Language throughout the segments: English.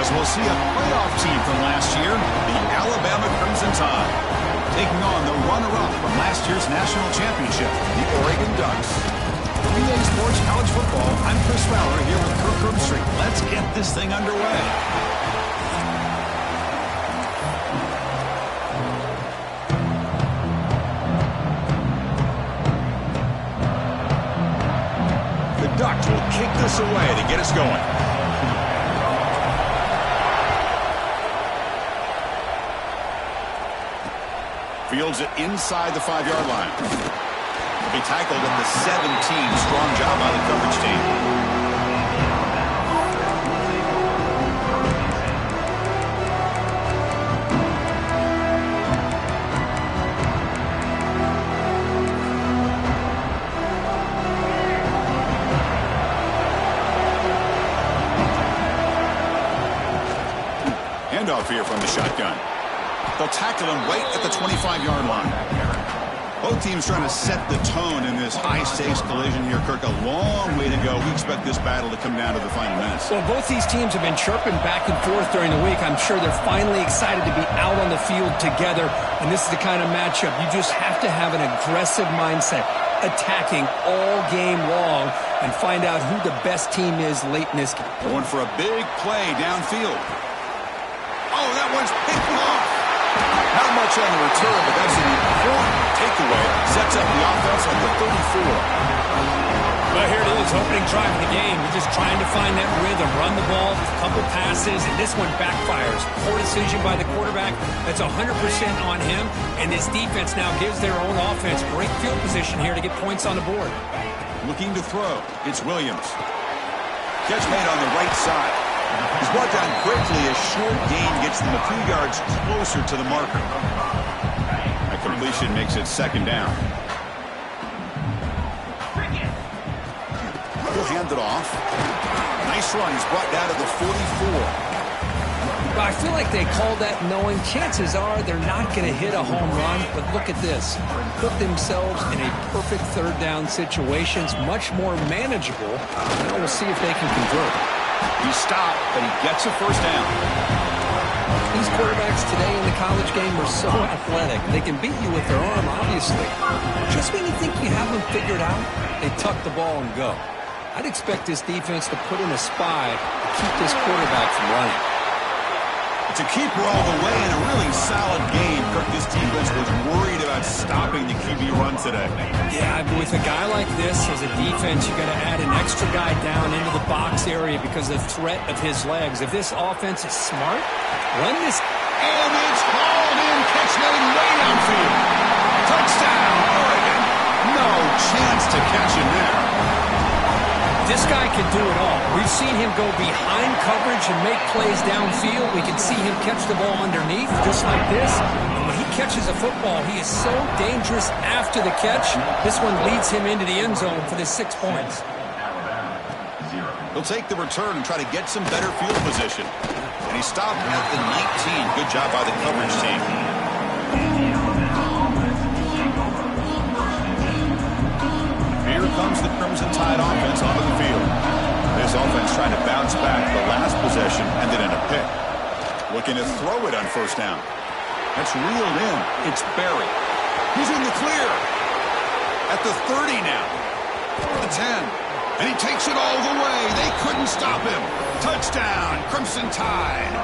as we'll see a playoff team from last year, the Alabama Crimson Tide, taking on the runner-up from last year's national championship, the Oregon Ducks. 3A Sports College Football, I'm Chris Fowler here with Kirk Herbstreit. Let's get this thing underway. The Ducks will kick this away to get us going. Fields it inside the 5-yard line. He'll be tackled at the 17. Strong job by the coverage team. Handoff here from the shotgun. They'll tackle him right at the 25-yard line. Both teams trying to set the tone in this high-stakes collision here, Kirk. A long way to go. We expect this battle to come down to the final minutes. Well, both these teams have been chirping back and forth during the week. I'm sure they're finally excited to be out on the field together. And this is the kind of matchup you just have to have an aggressive mindset, attacking all game long, and find out who the best team is late in this game. Going for a big play downfield. Oh, that one's picked off. Not much on the return, but that's an important takeaway. Sets up the offense at the 34. Well, here it is, opening drive of the game. You're just trying to find that rhythm, run the ball, a couple passes, and this one backfires. Poor decision by the quarterback. That's 100% on him, and this defense now gives their own offense great field position here to get points on the board. Looking to throw. It's Williams. Catch made on the right side. He's brought down quickly. A short gain gets them a few yards closer to the marker. That completion makes it second down. He'll hand it off. Nice run. He's brought down to the 44. Well, I feel like they call that knowing chances are they're not going to hit a home run, but look at this. Put themselves in a perfect third down situation. It's much more manageable. Now we'll see if they can convert. He stopped, but he gets a first down. These quarterbacks today in the college game are so athletic. They can beat you with their arm, obviously. Just when you think you have them figured out, they tuck the ball and go. I'd expect this defense to put in a spy to keep this quarterback from running. It's a keeper all the way in a really solid game. Kirk, this defense was worried about stopping the QB run today. Yeah, with a guy like this, as a defense, you got to add an extra guy down into the box area because of the threat of his legs. If this offense is smart, run this. And it's hauled in, catch made way downfield. Touchdown, Oregon. No chance to catch him there. This guy can do it all. We've seen him go behind coverage and make plays downfield. We can see him catch the ball underneath, just like this. And when he catches a football, he is so dangerous after the catch. This one leads him into the end zone for the 6 points. He'll take the return and try to get some better field position. And he stopped at the 19. Good job by the coverage team. Here comes the Crimson Tide offense onto the field. This offense trying to bounce back. The last possession ended in a pick. Looking to throw it on first down. That's reeled in. It's Berry. He's in the clear. At the 30 now. The 10. And he takes it all the way. They couldn't stop him. Touchdown, Crimson Tide.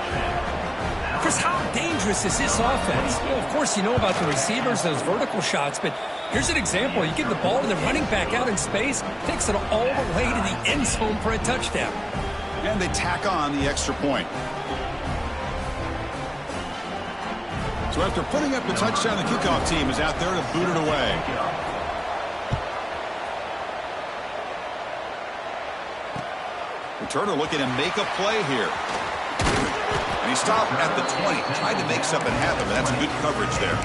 Chris, how dangerous is this offense? Well, of course, you know about the receivers, those vertical shots, but here's an example. You give the ball to the running back out in space, takes it all the way to the end zone for a touchdown. And they tack on the extra point. So after putting up the touchdown, the kickoff team is out there to boot it away. Returner looking to make a play here. And he stopped at the 20. Tried to make something happen, but that's good coverage there.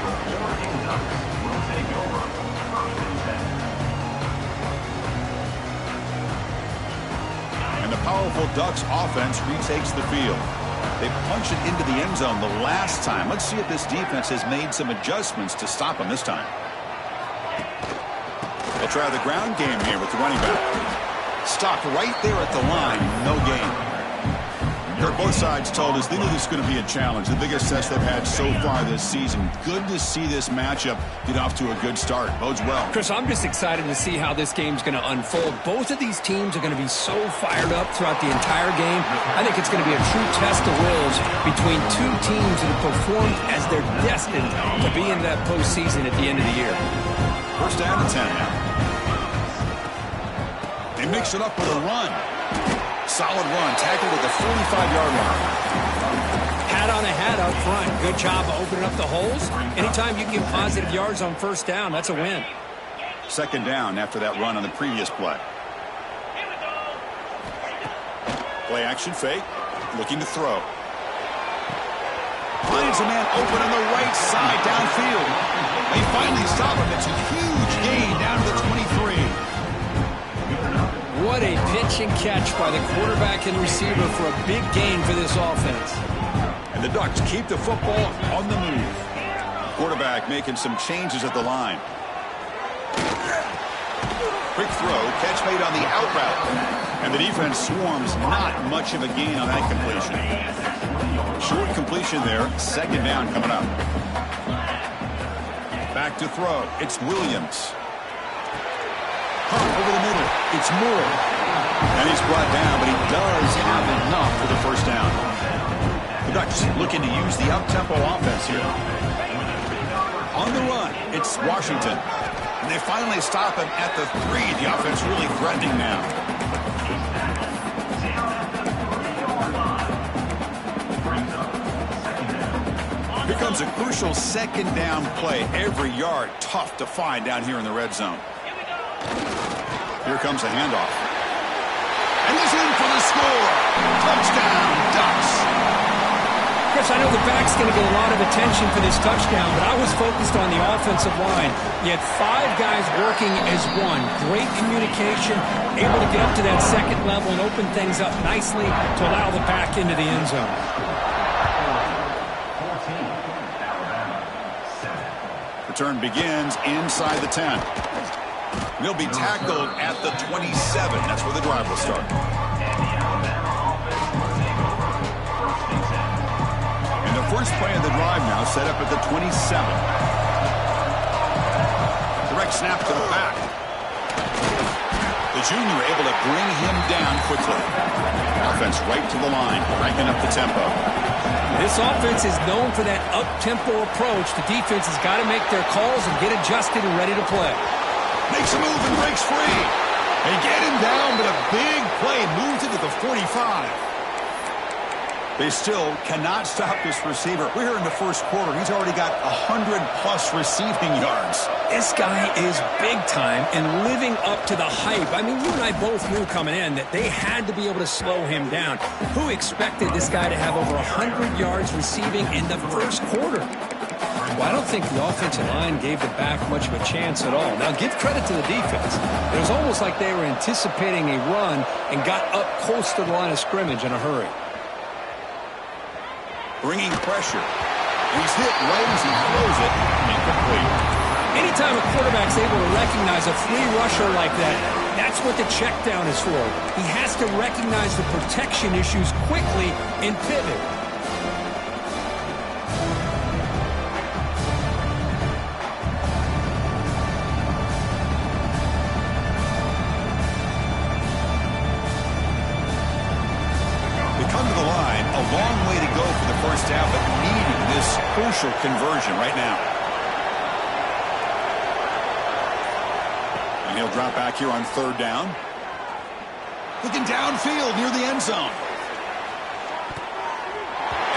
And the powerful Ducks offense retakes the field. They punch it into the end zone the last time. Let's see if this defense has made some adjustments to stop them this time. They'll try the ground game here with the running back. Stopped right there at the line. No gain. Kirk, both sides told us they knew this was going to be a challenge, the biggest test they've had so far this season. Good to see this matchup get off to a good start. Bodes well. Chris, I'm just excited to see how this game's going to unfold. Both of these teams are going to be so fired up throughout the entire game. I think it's going to be a true test of wills between two teams that have performed as they're destined to be in that postseason at the end of the year. First down and 10 now. They mix it up with a run. Solid run, tackled at the 45-yard line. Hat on a hat up front. Good job of opening up the holes. Anytime you get positive yards on first down, that's a win. Second down after that run on the previous play. Play action fake. Looking to throw. Finds a man open on the right side downfield. They finally stop him. It's a huge gain down to the 23. What a pitch and catch by the quarterback and receiver for a big gain for this offense. And the Ducks keep the football on the move. Quarterback making some changes at the line. Quick throw, catch made on the out route. And the defense swarms, not much of a gain on that completion. Short completion there, second down coming up. Back to throw, it's Williams. Over the middle, it's Moore. And he's brought down, but he does have enough for the first down. The Ducks looking to use the up-tempo offense here. On the run, it's Washington. And they finally stop him at the 3. The offense really threatening now. Here comes a crucial second down play. Every yard tough to find down here in the red zone. Here comes a handoff. And he's in for the score. Touchdown, Ducks. Chris, I know the back's going to get a lot of attention for this touchdown, but I was focused on the offensive line. You had 5 guys working as one. Great communication, able to get up to that second level and open things up nicely to allow the back into the end zone. Return begins inside the 10. He'll be tackled at the 27. That's where the drive will start. And the first play of the drive now set up at the 27. Direct snap to the back. The junior able to bring him down quickly. Offense right to the line, cranking up the tempo. This offense is known for that up-tempo approach. The defense has got to make their calls and get adjusted and ready to play. Makes a move and breaks free. They get him down, but a big play moves it to the 45. They still cannot stop this receiver. We're here in the first quarter. He's already got 100-plus receiving yards. This guy is big time and living up to the hype. I mean, you and I both knew coming in that they had to be able to slow him down. Who expected this guy to have over 100 yards receiving in the first quarter? Well, I don't think the offensive line gave the back much of a chance at all. Now, give credit to the defense. It was almost like they were anticipating a run and got up close to the line of scrimmage in a hurry. Bringing pressure. He's hit right as he throws it. Incomplete. Anytime a quarterback's able to recognize a free rusher like that, that's what the check down is for. He has to recognize the protection issues quickly and pivot. Long way to go for the first down, but needing this crucial conversion right now. And he'll drop back here on third down. Looking downfield near the end zone.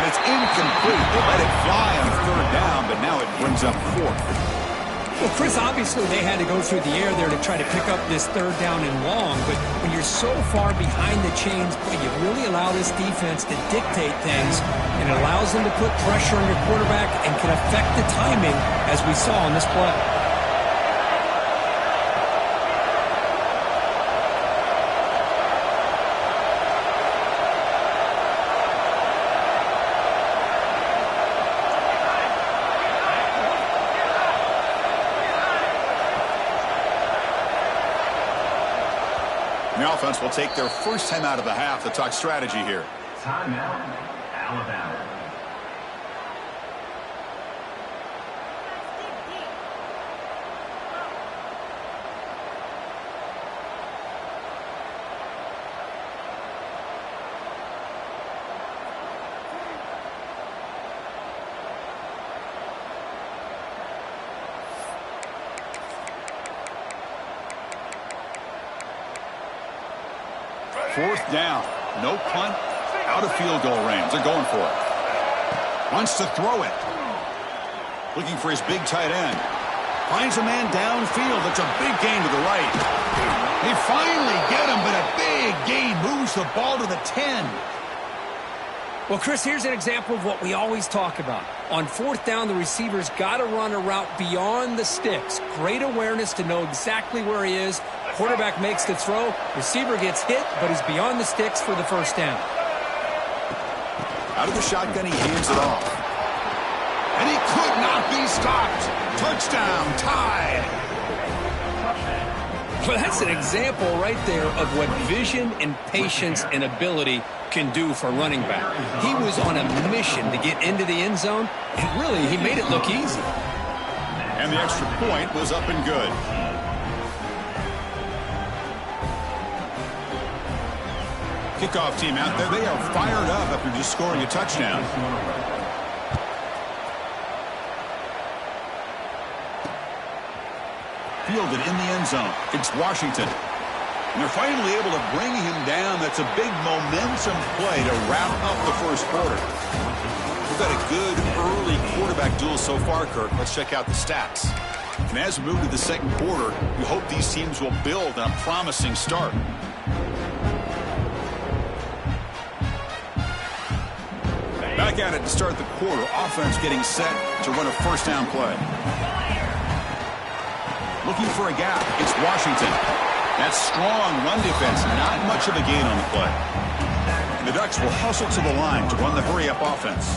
And it's incomplete. They let it fly on third down, but now it brings up fourth. Well, Chris, obviously they had to go through the air there to try to pick up this third down and long, but when you're so far behind the chains, boy, you really allow this defense to dictate things, and it allows them to put pressure on your quarterback and can affect the timing, as we saw on this play. The offense will take their first time out of the half to talk strategy here. Timeout, Alabama. Fourth down. No punt. Out of field goal range. They're going for it. Wants to throw it. Looking for his big tight end. Finds a man downfield. It's a big gain to the right. They finally get him, but a big gain moves the ball to the 10. Well, Chris, here's an example of what we always talk about. On fourth down, the receiver's got to run a route beyond the sticks. Great awareness to know exactly where he is. Quarterback makes the throw. Receiver gets hit, but he's beyond the sticks for the first down. Out of the shotgun, he hands it off. And he could not be stopped. Touchdown, tied. Well, that's an example right there of what vision and patience and ability can do for running back. He was on a mission to get into the end zone, and really, he made it look easy. And the extra point was up and good. Kickoff team out there, they are fired up after just scoring a touchdown. Fielded in the end zone. It's Washington. And they're finally able to bring him down. That's a big momentum play to wrap up the first quarter. We've got a good early quarterback duel so far, Kirk. Let's check out the stats. And as we move to the second quarter, you hope these teams will build on a promising start. Back at it to start the quarter. Offense getting set to run a first down play. Looking for a gap. It's Washington. That strong run defense. Not much of a gain on the play. And the Ducks will hustle to the line to run the hurry-up offense.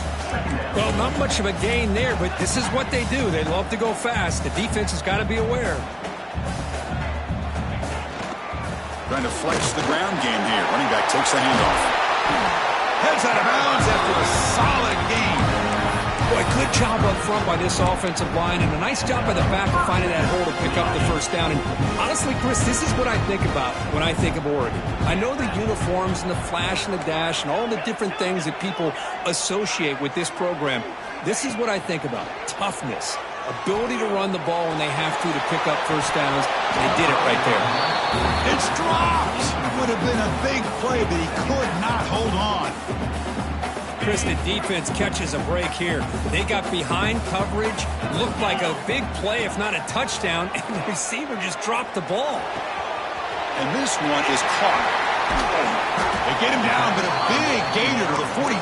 Well, not much of a gain there, but this is what they do. They love to go fast. The defense has got to be aware. Trying to flex the ground game here. Running back takes the handoff. Heads out of bounds after a solid game. Boy, good job up front by this offensive line, and a nice job by the back of finding that hole to pick up the first down. And honestly, Chris, this is what I think about when I think of Oregon. I know the uniforms and the flash and the dash and all the different things that people associate with this program. This is what I think about. Toughness, ability to run the ball when they have to pick up first downs. They did it right there. It's dropped. Would have been a big play, but he could not hold on. Chris, the defense catches a break here. They got behind coverage, looked like a big play, if not a touchdown, and the receiver just dropped the ball. And this one is caught. They get him down, but a big gainer to the 42.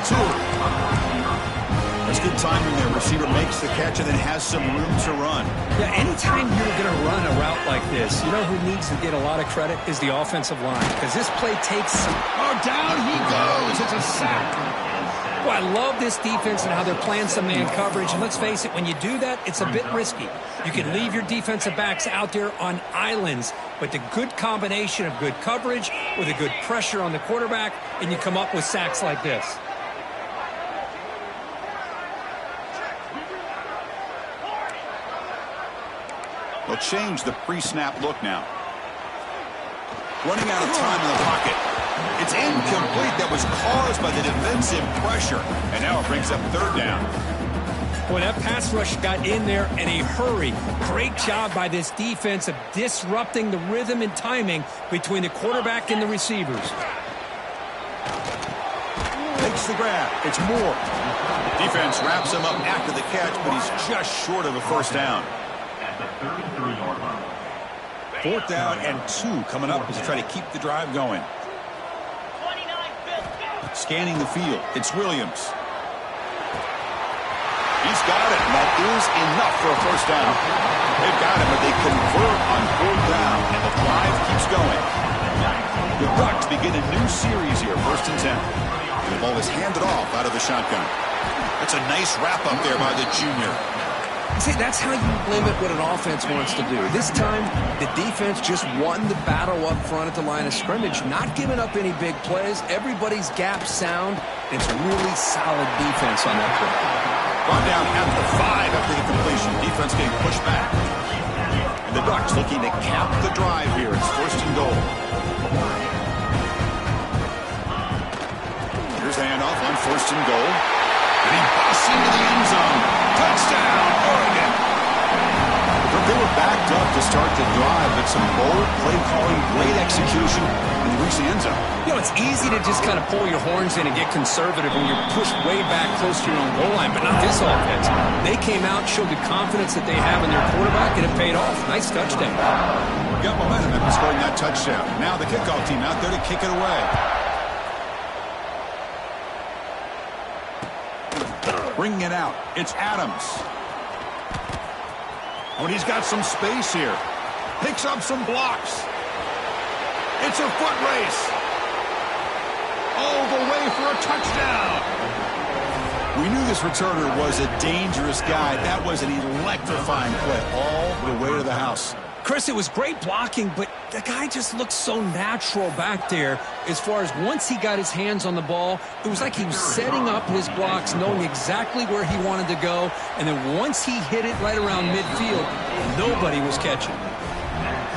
That's good timing there. Receiver makes the catch and then has some room to run. Yeah, anytime you're going to run a route like this, you know who needs to get a lot of credit is the offensive line, because this play takes some... Oh, down he goes. It's a sack. Well, I love this defense and how they're playing some man coverage. And let's face it, when you do that, it's a bit risky. You can leave your defensive backs out there on islands, but the good combination of good coverage with a good pressure on the quarterback, and you come up with sacks like this. They'll change the pre-snap look now. Running out of time in the pocket. It's incomplete. That was caused by the defensive pressure. And now it brings up third down. Boy, that pass rush got in there in a hurry. Great job by this defense of disrupting the rhythm and timing between the quarterback and the receivers. Takes the grab. It's Moore. Defense wraps him up after the catch, but he's just short of a first down. At the 33-yard line. Fourth down and 2 coming up as they try to keep the drive going. Scanning the field. It's Williams. He's got it, and that is enough for a first down. They've got him, but they convert on fourth down, and the drive keeps going. The Ducks begin a new series here, 1st and 10. And the ball is handed off out of the shotgun. That's a nice wrap-up there by the junior. See, that's how you limit what an offense wants to do. This time, the defense just won the battle up front at the line of scrimmage, not giving up any big plays. Everybody's gap sound. It's really solid defense on that play. Brought down at the 5 after the completion. Defense getting pushed back. And the Ducks looking to cap the drive here. It's 1st and goal. Here's the handoff on 1st and goal. And he busts into the end zone. Touchdown, Oregon. But they were backed up to start the drive, but some bold play calling, great execution, and they reached the end zone. You know, it's easy to just kind of pull your horns in and get conservative when you're pushed way back close to your own goal line, but not this offense. They came out, showed the confidence that they have in their quarterback, and it paid off. Nice touchdown. Got momentum after scoring that touchdown. Now the kickoff team out there to kick it away. Bringing it out, it's Adams. Oh, and he's got some space here. Picks up some blocks. It's a foot race. All the way for a touchdown. We knew this returner was a dangerous guy. That was an electrifying play all the way to the house. Chris, it was great blocking, but the guy just looked so natural back there as far as once he got his hands on the ball, it was like he was setting up his blocks, knowing exactly where he wanted to go, and then once he hit it right around midfield, nobody was catching.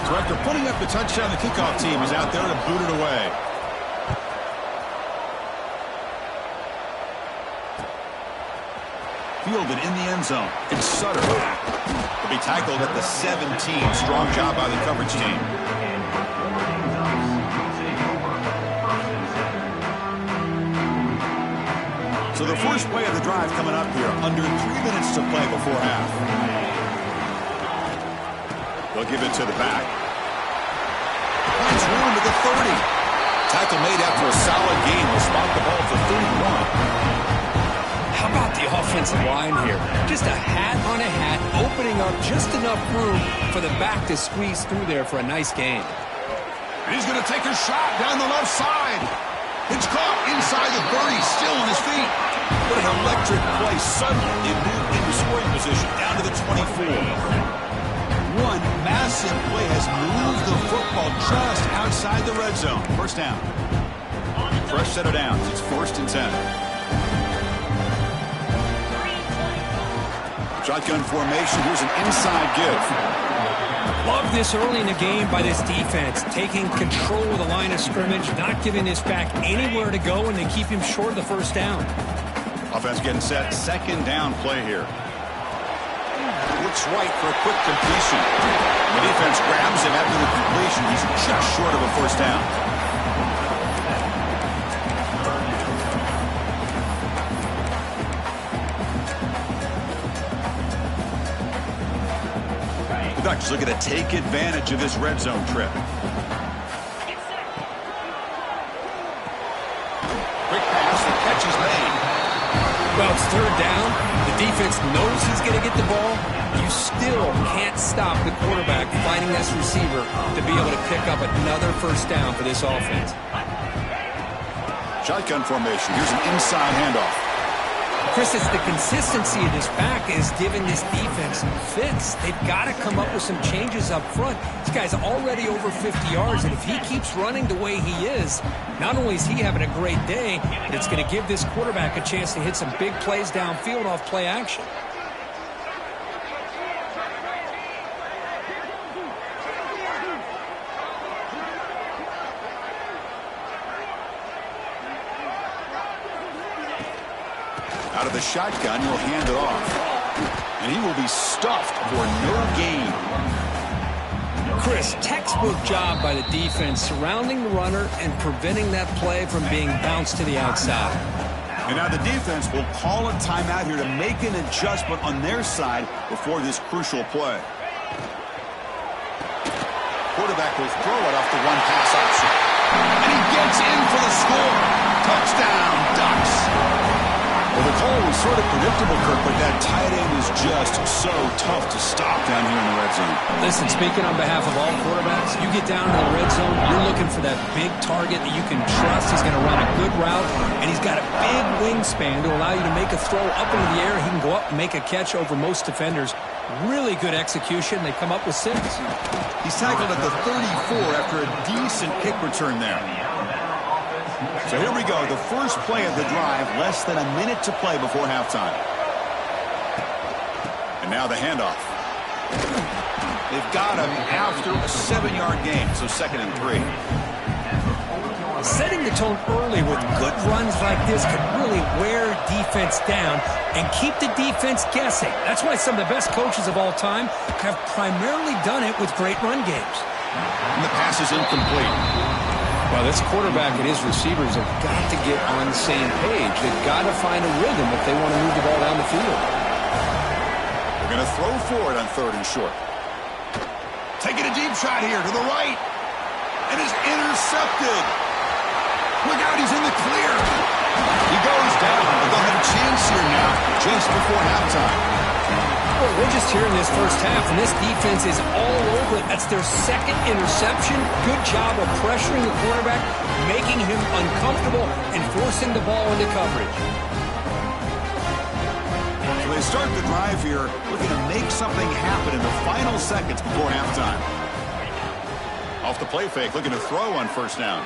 So after putting up the touchdown, the kickoff team is out there to boot it away. Fielded in the end zone. It's Sutter. Will be tackled at the 17. Strong job by the coverage team. So the first play of the drive coming up here. Under 3 minutes to play before half. They'll give it to the back. Finds room to the 30. Tackle made after a solid game. Will spot the ball for 31. How about the offensive line here? Just a hat on a hat, opening up just enough room for the back to squeeze through there for a nice gain. And he's going to take a shot down the left side. It's caught inside the 30, still on his feet. What an electric play. Suddenly they moved into scoring position down to the 24. One massive play has moved the football just outside the red zone. First down. Fresh set of downs. It's 1st and 10. Shotgun formation. Here's an inside give. Love this early in the game by this defense, taking control of the line of scrimmage, not giving this back anywhere to go, and they keep him short of the first down. Offense getting set. 2nd down play here. Looks right for a quick completion. The defense grabs him after the completion. He's just short of a first down. Ducks looking to take advantage of this red zone trip. Quick pass, the catch is made. Well, it's 3rd down. The defense knows he's going to get the ball. You still can't stop the quarterback finding this receiver to be able to pick up another first down for this offense. Shotgun formation. Here's an inside handoff. Chris, it's the consistency of this back is giving this defense some fits. They've got to come up with some changes up front. This guy's already over 50 yards, and if he keeps running the way he is, not only is he having a great day, but it's going to give this quarterback a chance to hit some big plays downfield off play action. Out of the shotgun, he'll hand it off. And he will be stuffed for no gain. Chris, textbook job by the defense surrounding the runner and preventing that play from being bounced to the outside. And now the defense will call a timeout here to make an adjustment on their side before this crucial play. Quarterback will throw it off the one pass option. And he gets in for the score. Touchdown, Ducks. Well, toll was sort of predictable, Kirk, but that tight end is just so tough to stop down here in the red zone. Listen, speaking on behalf of all quarterbacks, you get down in the red zone, you're looking for that big target that you can trust. He's going to run a good route, and he's got a big wingspan to allow you to make a throw up into the air. He can go up and make a catch over most defenders. Really good execution. They come up with 6. He's tackled at the 34 after a decent kick return there. So here we go, the first play of the drive, less than a minute to play before halftime. And now the handoff. They've got him after a 7-yard gain, so 2nd and 3. Setting the tone early with good runs like this can really wear defense down and keep the defense guessing. That's why some of the best coaches of all time have primarily done it with great run games. And the pass is incomplete. Well, this quarterback and his receivers have got to get on the same page. They've got to find a rhythm if they want to move the ball down the field. They're going to throw for it on 3rd and short. Taking a deep shot here to the right. And is intercepted. Look out, he's in the clear. He goes down, but they'll have a chance here now, just before halftime. Well, we're just here in this first half, and this defense is all over it. That's their 2nd interception. Good job of pressuring the quarterback, making him uncomfortable, and forcing the ball into coverage. So they start the drive here, looking to make something happen in the final seconds before halftime. Off the play fake, looking to throw on 1st down.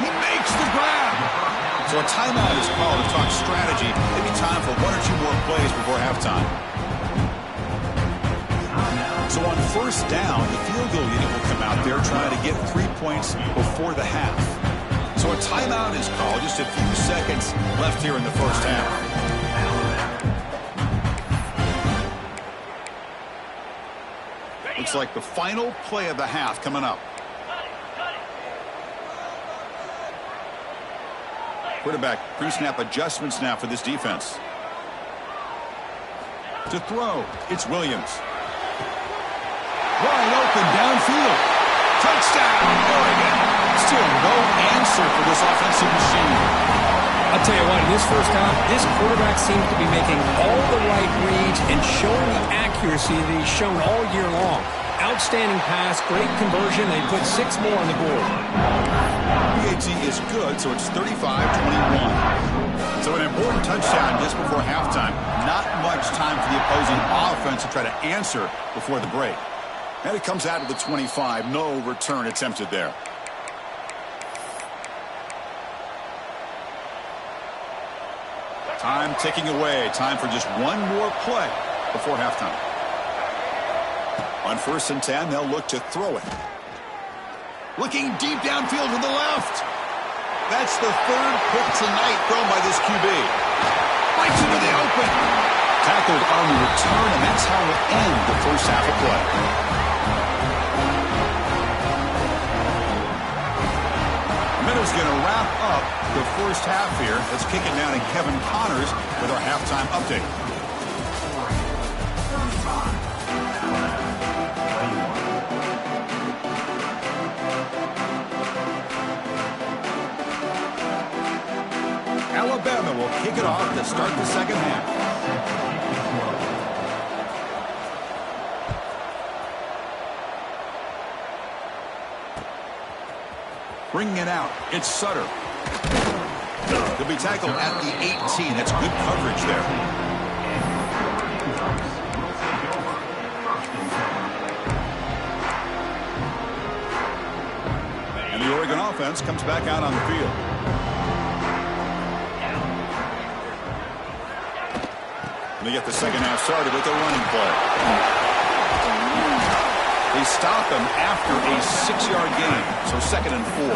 He makes the grab. So a timeout is called to talk strategy. Maybe time for 1 or 2 more plays before halftime. So on 1st down, the field goal unit will come out there trying to get 3 points before the half. So a timeout is called, just a few seconds left here in the first half. Looks like the final play of the half coming up. Quarterback pre-snap adjustments now for this defense. To throw, it's Williams. Wide open downfield. Touchdown, Oregon. Still no answer for this offensive machine. I'll tell you what, in this first half, this quarterback seems to be making all the right reads and showing the accuracy that he's shown all year long. Outstanding pass, great conversion. They put 6 more on the board. PAT is good, so it's 35-21. So an important touchdown just before halftime. Not much time for the opposing offense to try to answer before the break. And it comes out of the 25. No return attempted there. Time ticking away. Time for just 1 more play before halftime. On 1st and 10, they'll look to throw it. Looking deep downfield to the left. That's the 3rd pick tonight thrown by this QB. Bites into the open. Tackled on the return, and that's how we'll end the first half of play. Minut's going to wrap up the first half here. Let's kick it down to Kevin Connors with our halftime update. Alabama will kick it off to start the second half. Bringing it out, it's Sutter. He'll be tackled at the 18. That's good coverage there. And the Oregon offense comes back out on the field. And they get the second half started with a running play. They stop him after a 6-yard gain, so 2nd and 4.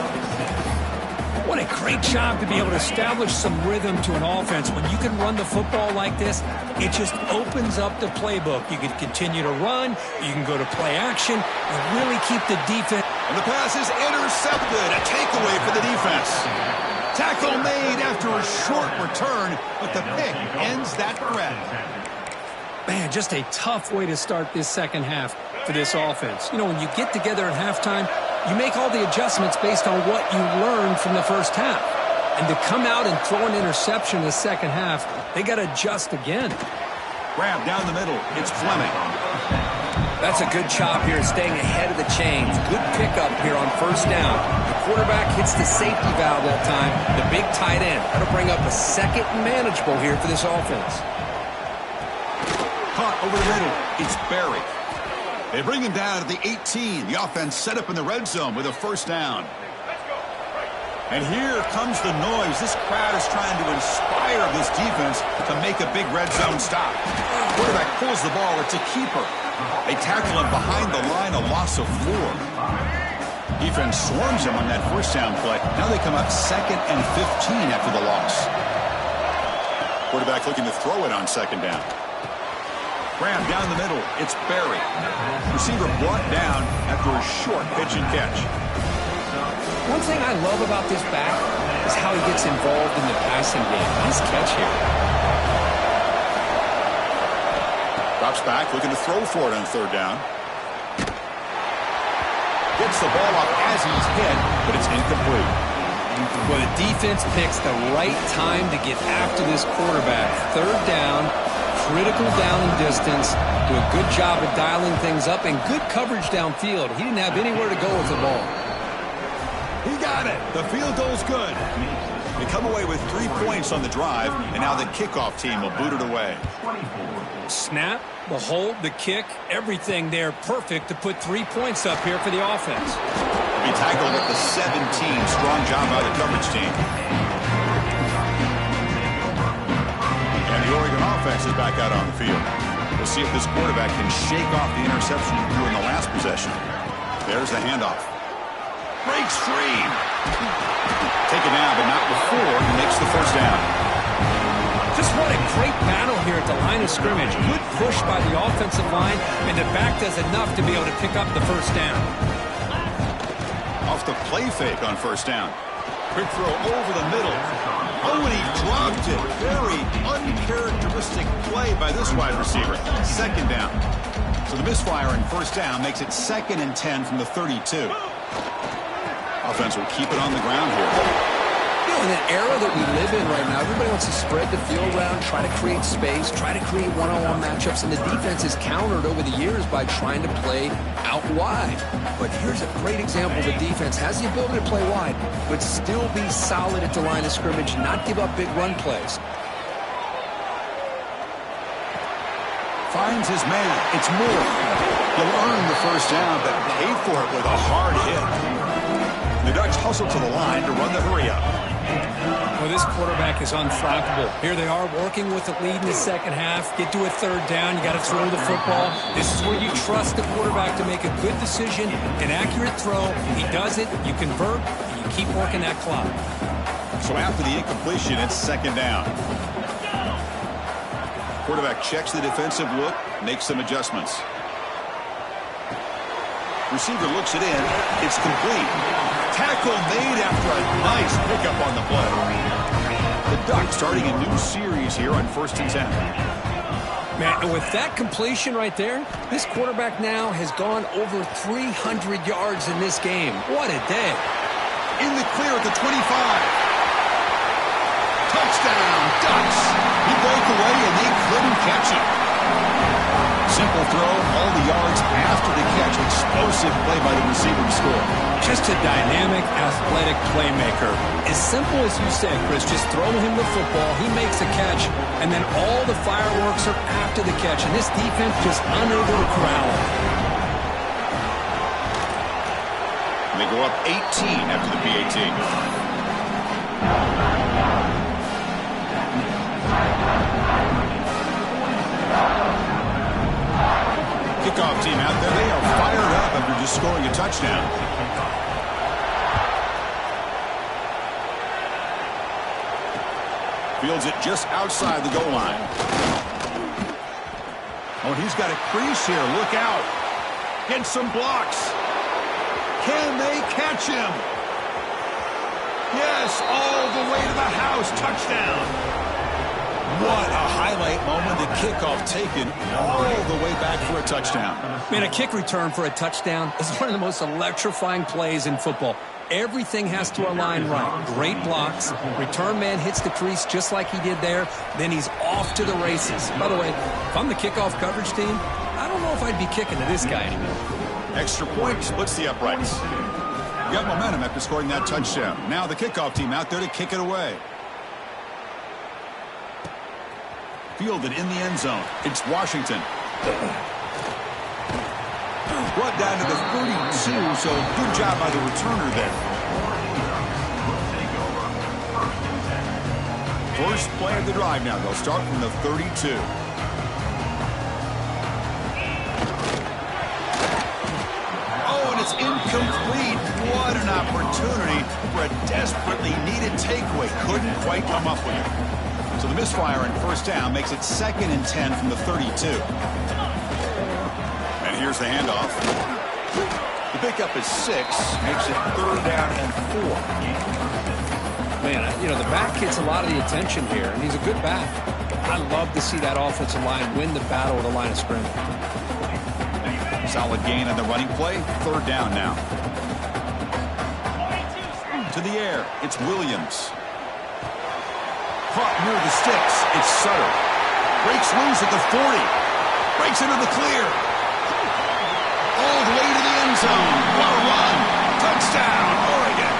What a great job to be able to establish some rhythm to an offense. When you can run the football like this, it just opens up the playbook. You can continue to run, you can go to play action, and really keep the defense. And the pass is intercepted, a takeaway for the defense. Tackle made after a short return, but the pick ends that threat. Man, just a tough way to start this second half for this offense. You know, when you get together at halftime, you make all the adjustments based on what you learned from the first half. And to come out and throw an interception in the second half, they got to adjust again. Grab down the middle. It's Fleming. That's a good job here staying ahead of the chains. Good pickup here on first down. The quarterback hits the safety valve that time. The big tight end. That'll bring up a second and manageable here for this offense. Caught over the middle. It's Berry. They bring him down at the 18. The offense set up in the red zone with a first down. And here comes the noise. This crowd is trying to inspire this defense to make a big red zone stop. Quarterback pulls the ball. It's a keeper. They tackle him behind the line, a loss of 4. Defense swarms him on that first down play. Now they come up 2nd and 15 after the loss. Quarterback looking to throw it on second down. Graham down the middle. It's Berry. Receiver brought down after a short pitch and catch. One thing I love about this back is how he gets involved in the passing game. Nice catch here. Drops back, looking to throw for it on third down. Gets the ball off as he's hit, but it's incomplete. Well, the defense picks the right time to get after this quarterback. Third down, critical down and distance. Do a good job of dialing things up and good coverage downfield. He didn't have anywhere to go with the ball. He got it. The field goal's good. They come away with 3 points on the drive, and now the kickoff team will boot it away. Snap, the hold, the kick, everything there perfect to put 3 points up here for the offense. He tackled at the 17. Strong job by the coverage team. And the Oregon offense is back out on the field. We'll see if this quarterback can shake off the interception he threw in the last possession. There's the handoff. Breaks free. Taken down, but not before he makes the first down. Just what a great battle here at the line of scrimmage. Good push by the offensive line, and the back does enough to be able to pick up the first down. Off the play fake on first down. Quick throw over the middle. Oh, and he dropped it. Very uncharacteristic play by this wide receiver. Second down. So the misfire on first down makes it 2nd and 10 from the 32. Offense will keep it on the ground here. You know, in an era that we live in right now, everybody wants to spread the field around, try to create space, try to create one-on-one matchups, and the defense is countered over the years by trying to play out wide. But here's a great example. The defense has the ability to play wide, but still be solid at the line of scrimmage, not give up big run plays. Finds his man. It's Moore. He'll earn the first down, but paid for it with a hard hit. The Ducks hustle to the line to run the hurry-up. Well, this quarterback is unflappable. Here they are working with the lead in the second half. Get to a third down. You got to throw the football. This is where you trust the quarterback to make a good decision, an accurate throw. He does it. You convert, and you keep working that clock. So after the incompletion, it's second down. Quarterback checks the defensive look, makes some adjustments. Receiver looks it in. It's complete. Tackle made after a nice pickup on the play. The Ducks starting a new series here on 1st and 10. Man, and with that completion right there, this quarterback now has gone over 300 yards in this game. What a day. In the clear at the 25. Touchdown, Ducks. He broke away and they couldn't catch him. Simple throw, all the yards after the catch. Explosive play by the receiver to score. Just a dynamic, athletic playmaker. As simple as you said, Chris, just throw him the football, he makes a catch, and then all the fireworks are after the catch, and this defense just unable to corral him. They go up 18 after the PAT. Kickoff team out there. They are fired up after just scoring a touchdown. Fields it just outside the goal line. Oh, he's got a crease here. Look out. Get some blocks. Can they catch him? Yes, all the way to the house. Touchdown. What a highlight moment. The kickoff taken all the way back for a touchdown. Man, a kick return for a touchdown is one of the most electrifying plays in football. Everything has to align right. Great blocks. Return man hits the crease just like he did there. Then he's off to the races. By the way, if I'm the kickoff coverage team, I don't know if I'd be kicking to this guy anymore. Extra point splits the uprights. You got momentum after scoring that touchdown. Now the kickoff team out there to kick it away. Fielded in the end zone. It's Washington. Brought down to the 32, so good job by the returner there. First play of the drive now. They'll start from the 32. Oh, and it's incomplete. What an opportunity for a desperately needed takeaway. Couldn't quite come up with it. So the misfire in first down makes it 2nd and 10 from the 32. Here's the handoff. The pickup is 6, makes it 3rd down and 4. Man, you know, the back gets a lot of the attention here, and he's a good back. I love to see that offensive line win the battle at the line of scrimmage. Solid gain on the running play. 3rd down now. To the air, it's Williams. Caught near the sticks, it's Sutter. Breaks loose at the 40. Breaks into the clear. All the way to the end zone. What a run. Touchdown, Oregon.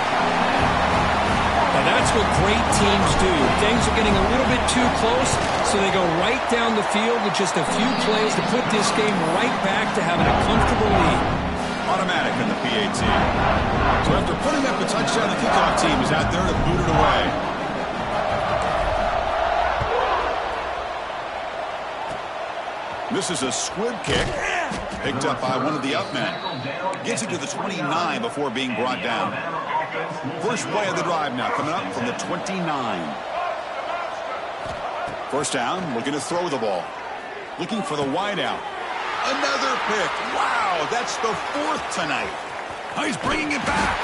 Now that's what great teams do. Things are getting a little bit too close, so they go right down the field with just a few plays to put this game right back to having a comfortable lead. Automatic in the PAT. So after putting up a touchdown, the kickoff team is out there to boot it away. This is a squib kick. Picked up by one of the up men. Gets it to the 29 before being brought down. First play of the drive now coming up from the 29. First down, looking to throw the ball. Looking for the wideout. Another pick. Wow, that's the 4th tonight. Oh, he's bringing it back.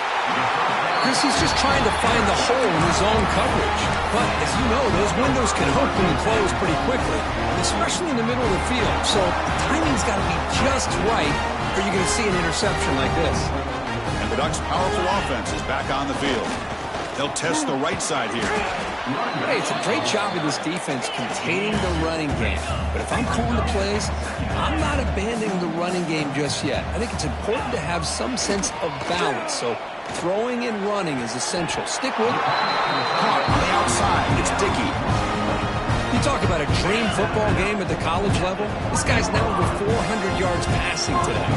Chris, he's just trying to find the hole in his own coverage. But, as you know, those windows can open and close pretty quickly, especially in the middle of the field. So, timing's got to be just right, or you're going to see an interception like this. And the Ducks' powerful offense is back on the field. They'll test the right side here. Hey, it's a great job of this defense containing the running game. But if I'm calling the plays, I'm not abandoning the running game just yet. I think it's important to have some sense of balance. So throwing and running is essential. Stick with it. Caught on the outside. It's Dickey. You talk about a dream football game at the college level. This guy's now over 400 yards passing today.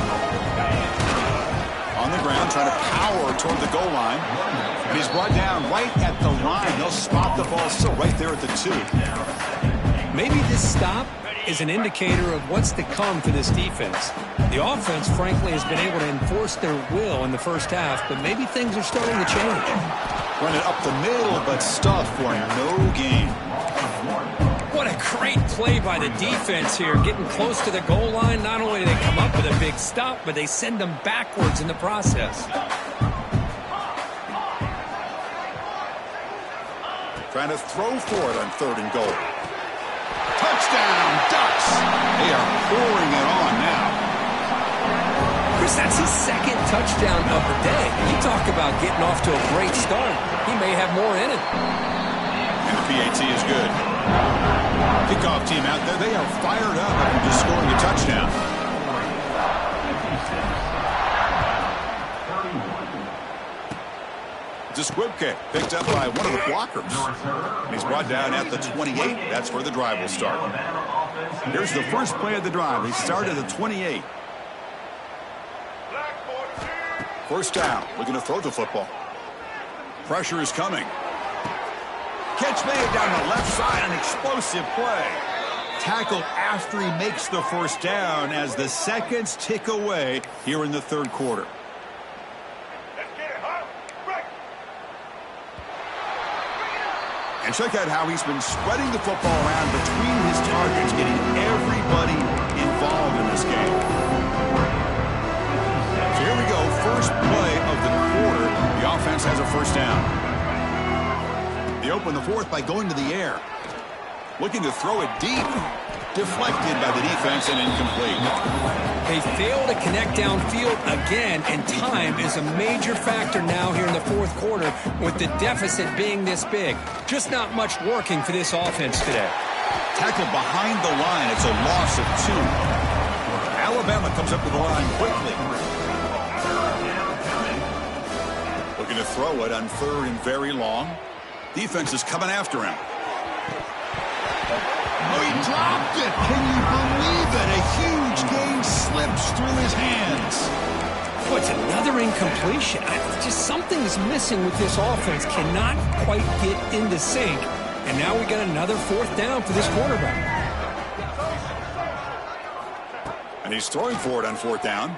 On the ground, trying to power toward the goal line. And he's brought down right at the line. They'll spot the ball still right there at the 2. Maybe this stop is an indicator of what's to come for this defense. The offense, frankly, has been able to enforce their will in the first half, but maybe things are starting to change. Running up the middle, but stuffed for no gain. What a great play by the defense here. Getting close to the goal line, not only do they come up with a big stop, but they send them backwards in the process. Trying to throw for it on 3rd and goal. Touchdown, Ducks! They are pouring it on now. Chris, that's his 2nd touchdown of the day. You talk about getting off to a great start. He may have more in it. And the PAT is good. Kickoff team out there, they are fired up after just scoring a touchdown. It's a squib kick picked up by one of the blockers. And he's brought down at the 28. That's where the drive will start. Here's the first play of the drive. They start at the 28. First down, looking to throw the football. Pressure is coming. Catch made down the left side, an explosive play. Tackled after he makes the first down as the seconds tick away here in the 3rd quarter. And check out how he's been spreading the football around between his targets, getting everybody involved in this game. So here we go, first play of the quarter. The offense has a first down. They open the 4th by going to the air. Looking to throw it deep. Deflected by the defense and incomplete. They fail to connect downfield again, and time is a major factor now here in the fourth quarter with the deficit being this big. Just not much working for this offense today. Tackled behind the line. It's a loss of 2. Alabama comes up to the line quickly. Looking to throw it on 3rd and very long. Defense is coming after him. Oh, he dropped it. Can you believe it? A huge gain slips through his hands. Oh, it's another incompletion. Just something is missing with this offense. Cannot quite get into sync. And now we got another 4th down for this quarterback. And he's throwing for it on 4th down.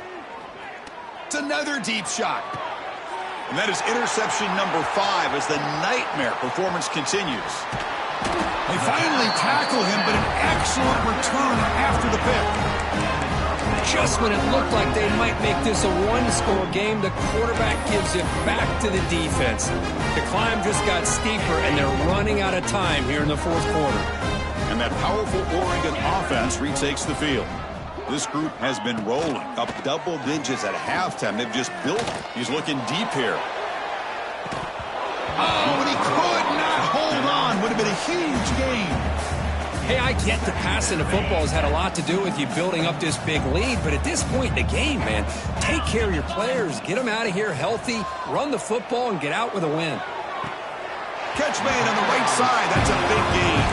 It's another deep shot. And that is interception number 5 as the nightmare performance continues. They finally tackle him, but an excellent return after the pick. Just when it looked like they might make this a one-score game, the quarterback gives it back to the defense. The climb just got steeper, and they're running out of time here in the fourth quarter. And that powerful Oregon offense retakes the field. This group has been rolling up double digits at halftime. They've just built. He's looking deep here. Oh, and he could not hold on. Would have been a huge gain. Hey, I get the passing of football has had a lot to do with you building up this big lead, but at this point in the game, man, take care of your players, get them out of here healthy, run the football, and get out with a win. Catch made on the right side. That's a big gain.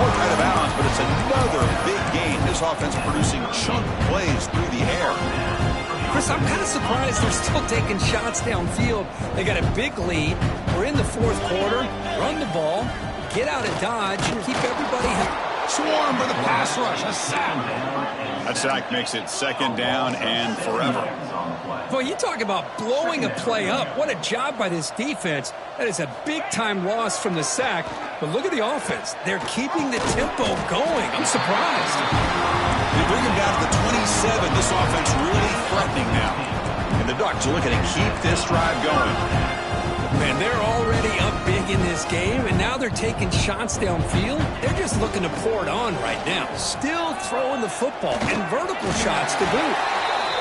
Both out of bounds, but it's another big gain. This offense producing chunk plays through the air. Chris, I'm kind of surprised they're still taking shots downfield. They got a big lead. We're in the fourth quarter. Run the ball, get out of Dodge, and keep everybody happy. Swarm for the pass rush. A sack. That sack makes it 2nd down and forever. Boy, you talk about blowing a play up. What a job by this defense. That is a big-time loss from the sack. But look at the offense. They're keeping the tempo going. I'm surprised. They bring him down to the 27. This offense really threatening now. And the Ducks are looking to keep this drive going. Man, they're already up big in this game, and now they're taking shots downfield. They're just looking to pour it on right now. Still throwing the football, and vertical shots to boot.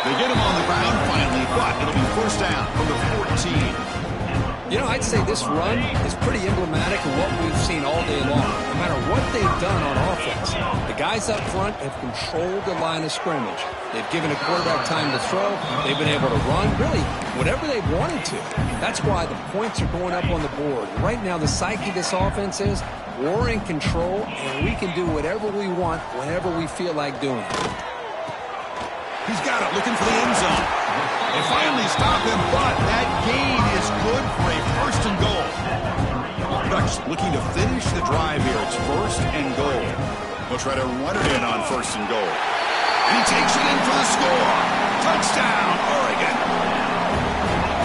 They get him on the ground finally, but it'll be 1st down from the 14. You know, I'd say this run is pretty emblematic of what we've seen all day long, no matter what they've done on offense. The guys up front have controlled the line of scrimmage. They've given a quarterback time to throw. They've been able to run, really, whatever they've wanted to. That's why the points are going up on the board. Right now, the psyche of this offense is we're in control, and we can do whatever we want whenever we feel like doing it. He's got it, looking for the end zone. They finally stop him, but that gain is good for a 1st and goal. Ducks looking to finish the drive here. It's 1st and goal. They'll try to run it in on 1st and goal. And he takes it in for the score. Touchdown, Oregon.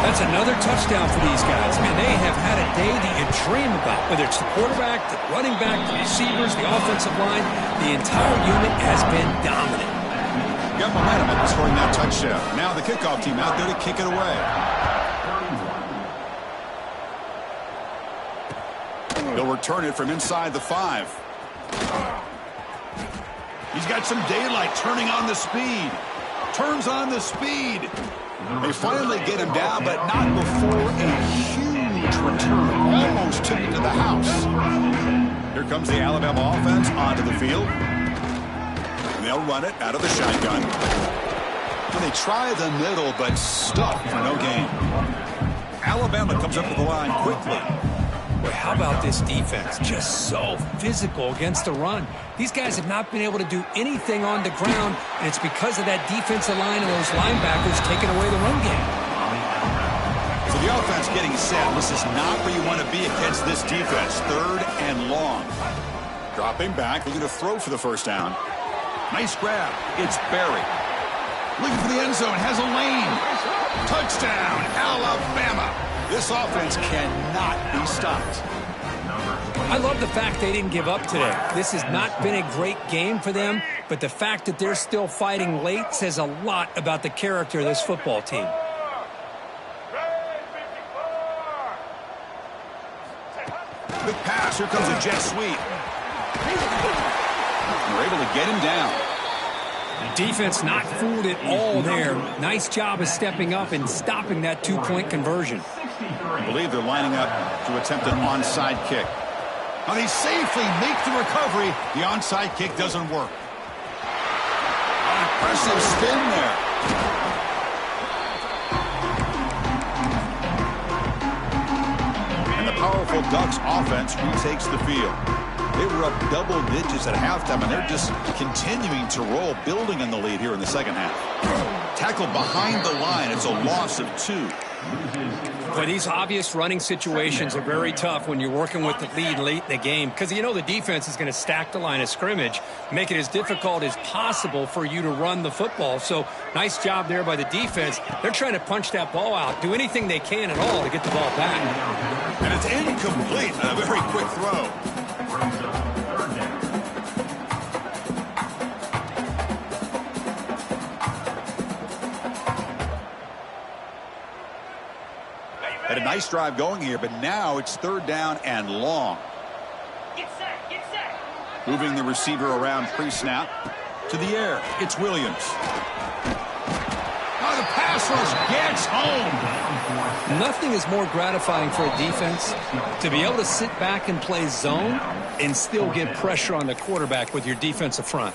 That's another touchdown for these guys. Man, they have had a day that you dream about. Whether it's the quarterback, the running back, the receivers, the offensive line, the entire unit has been dominant. Got momentum after scoring that touchdown. Now the kickoff team out there to kick it away. They'll return it from inside the 5. He's got some daylight, turning on the speed. Turns on the speed. They finally get him down, but not before a huge return. Almost took it to the house. Here comes the Alabama offense onto the field. And they'll run it out of the shotgun. And they try the middle, but stuck for no gain. Alabama comes up to the line quickly. Boy, how about this defense? Just so physical against the run. These guys have not been able to do anything on the ground, and it's because of that defensive line and those linebackers taking away the run game. So the offense getting set. This is not where you want to be against this defense. 3rd and long. Dropping back, looking to throw for the 1st down. Nice grab. It's Barry. Looking for the end zone. Has a lane. Touchdown, Alabama. This offense cannot be stopped. I love the fact they didn't give up today. This has not been a great game for them, but the fact that they're still fighting late says a lot about the character of this football team. Quick pass. Here comes a jet sweep. They're able to get him down. Defense not fooled at all there. Nice job of stepping up and stopping that two-point conversion. I believe they're lining up to attempt an onside kick. Now they safely make the recovery. The onside kick doesn't work. Impressive spin there. And the powerful Ducks offense retakes the field. They were up double digits at halftime, and they're just continuing to roll, building on the lead here in the second half. Tackled behind the line. It's a loss of 2. But these obvious running situations are very tough when you're working with the lead late in the game, because you know the defense is going to stack the line of scrimmage, make it as difficult as possible for you to run the football. So nice job there by the defense. They're trying to punch that ball out, do anything they can at all to get the ball back. And it's incomplete. A very quick throw. Had a nice drive going here, but now it's 3rd down and long. Get set. Moving the receiver around pre-snap. To the air, it's Williams. Oh, the pass rush gets home. Nothing is more gratifying for a defense to be able to sit back and play zone and still get pressure on the quarterback with your defensive front.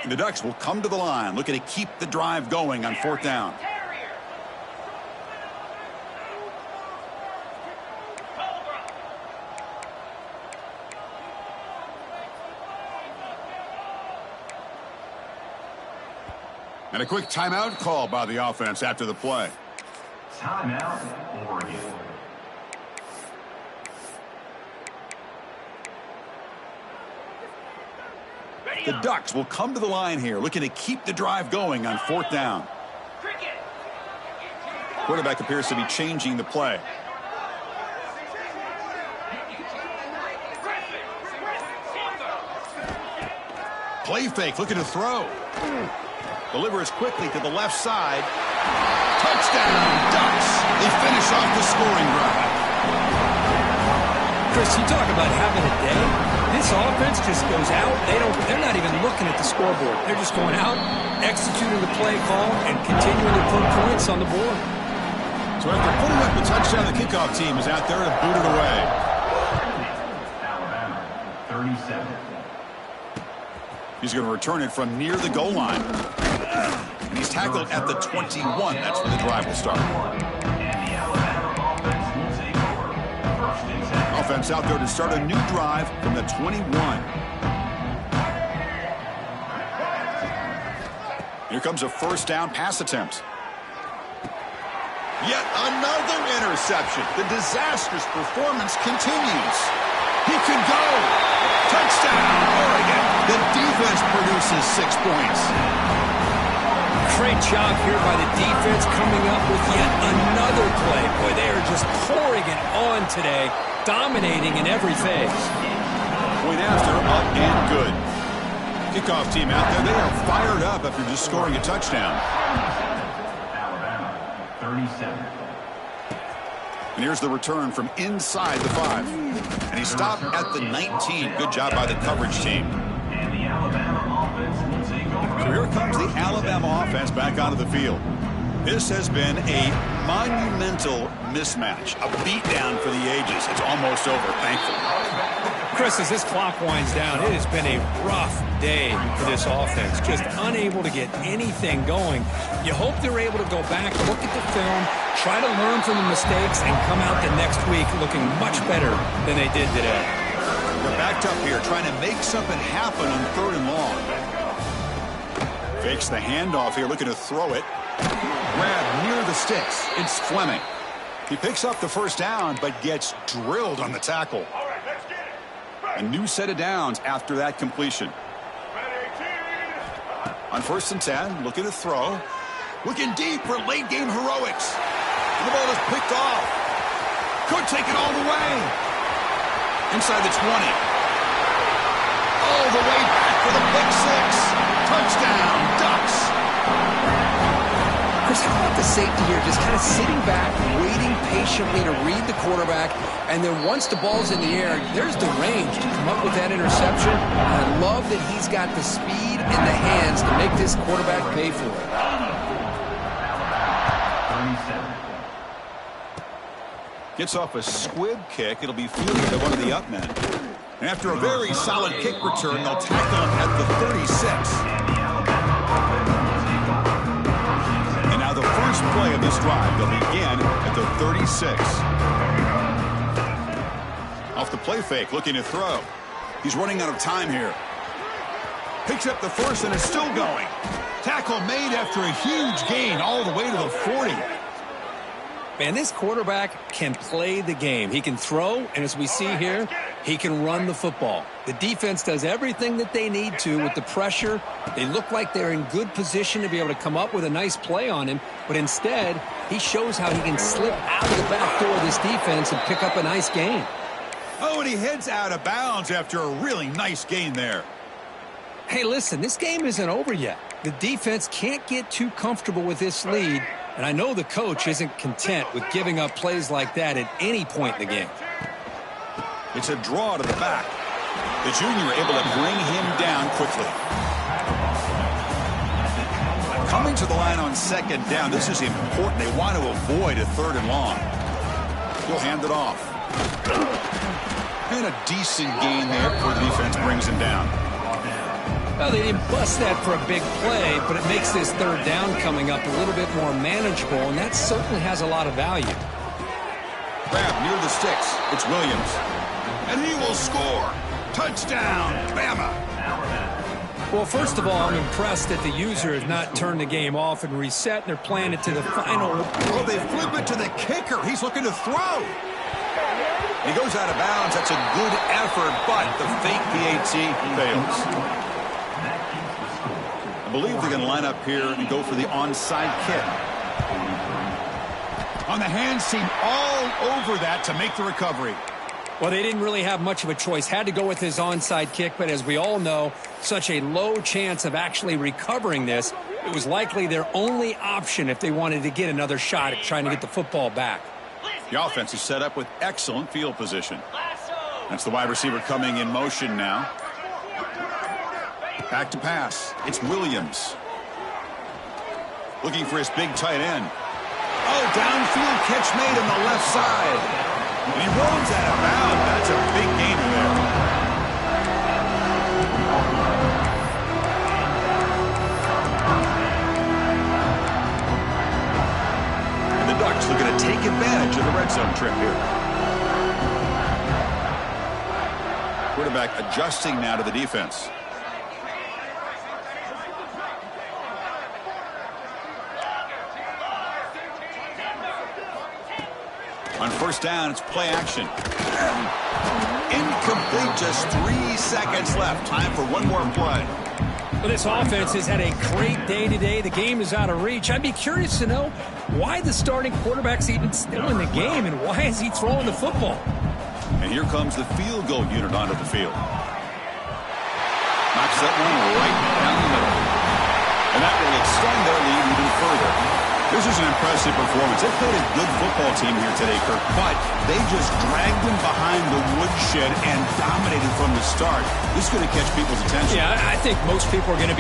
The Ducks will come to the line, looking to keep the drive going on 4th down. And a quick timeout call by the offense after the play. Timeout, Oregon. The Ducks will come to the line here, looking to keep the drive going on 4th down. Quarterback appears to be changing the play. Play fake, looking to throw. Delivers quickly to the left side. Touchdown, Ducks! They finish off the scoring drive. Chris, you talk about having a day. This offense just goes out. They're not even looking at the scoreboard. They're just going out, executing the play call, and continuing to put points on the board. So after putting up the touchdown, the kickoff team is out there to boot it away. Alabama, 37. He's going to return it from near the goal line. And he's tackled at the 21. That's where the drive will start. And the Alabama offense will take over. 1st and 10. Offense out there to start a new drive from the 21. Here comes a 1st down pass attempt. Yet another interception. The disastrous performance continues. He can go. Touchdown, Oregon. The defense produces 6 points. Great job here by the defense coming up with yet another play. Boy, they are just pouring it on today, dominating in every phase. Point after, up and good. Kickoff team out there, they are fired up after just scoring a touchdown. Alabama, 37. And here's the return from inside the 5. And he stopped at the 19. Good job by the coverage team. And the Alabama offense will take over. So here comes the Alabama offense back onto the field. This has been a monumental mismatch, a beatdown for the ages. It's almost over, thankfully. Chris, as this clock winds down, it has been a rough day for this offense. Just unable to get anything going. You hope they're able to go back, look at the film, try to learn from the mistakes, and come out the next week looking much better than they did today. They're backed up here, trying to make something happen on 3rd and long. Fakes the handoff here, looking to throw it. Grab near the sticks. It's Fleming. He picks up the 1st down, but gets drilled on the tackle. A new set of downs after that completion. On 1st and 10, looking to throw. Looking deep for late game heroics. And the ball is picked off. Could take it all the way. Inside the 20. All the way back for the pick 6. Touchdown, Ducks. Chris, how about the safety here? Just kind of sitting back, waiting patiently to read the quarterback, and then once the ball's in the air, there's the range to come up with that interception. I love that he's got the speed and the hands to make this quarterback pay for it. Gets off a squib kick. It'll be fielded by one of the up men. And after a very solid kick return, they'll tackle him at the 36. And now the first play of this drive, they'll begin at the 36. Off the play fake, looking to throw. He's running out of time here. Picks up the first and is still going. Tackle made after a huge gain all the way to the 40. Man, this quarterback can play the game. He can throw, and as we see here, he can run the football. The defense does everything that they need to with the pressure. They look like they're in good position to be able to come up with a nice play on him, but instead, he shows how he can slip out of the back door of this defense and pick up a nice gain. Oh, and he heads out of bounds after a really nice gain there. Hey, listen, this game isn't over yet. The defense can't get too comfortable with this lead, and I know the coach isn't content with giving up plays like that at any point in the game. It's a draw to the back. The junior able to bring him down quickly. Coming to the line on second down, this is important. They want to avoid a 3rd and long. He'll hand it off. And a decent gain there before the defense brings him down. Well, they didn't bust that for a big play, but it makes this 3rd down coming up a little bit more manageable, and that certainly has a lot of value. Grab near the sticks. It's Williams. And he will score. Touchdown, Bama. Well, first of all, I'm impressed that the user has not turned the game off and reset, and they're playing it to the final. Oh, they flip it to the kicker. He's looking to throw. He goes out of bounds. That's a good effort, but the fake PAT fails. I believe they're going to line up here and go for the onside kick. On the hands team all over that to make the recovery. Well, they didn't really have much of a choice. Had to go with his onside kick, but as we all know, such a low chance of actually recovering this. It was likely their only option if they wanted to get another shot at trying to get the football back. The offense is set up with excellent field position. That's the wide receiver coming in motion now. Back to pass. It's Williams. Looking for his big tight end. Oh, downfield catch made on the left side. And he rolls out of bounds. That's a big gain there. And the Ducks looking to take advantage of the red zone trip here. Quarterback adjusting now to the defense. On first down, it's play action. Incomplete, just 3 seconds left. Time for one more play. Well, this offense has had a great day today. The game is out of reach. I'd be curious to know why the starting quarterback's even still in the game and why is he throwing the football? And here comes the field goal unit onto the field. Knocks that one right down the middle. And that will extend their lead even further. This is an impressive performance. They played a good football team here today, Kirk, but they just dragged them behind the woodshed and dominated from the start. This is going to catch people's attention. Yeah, I think most people are going to be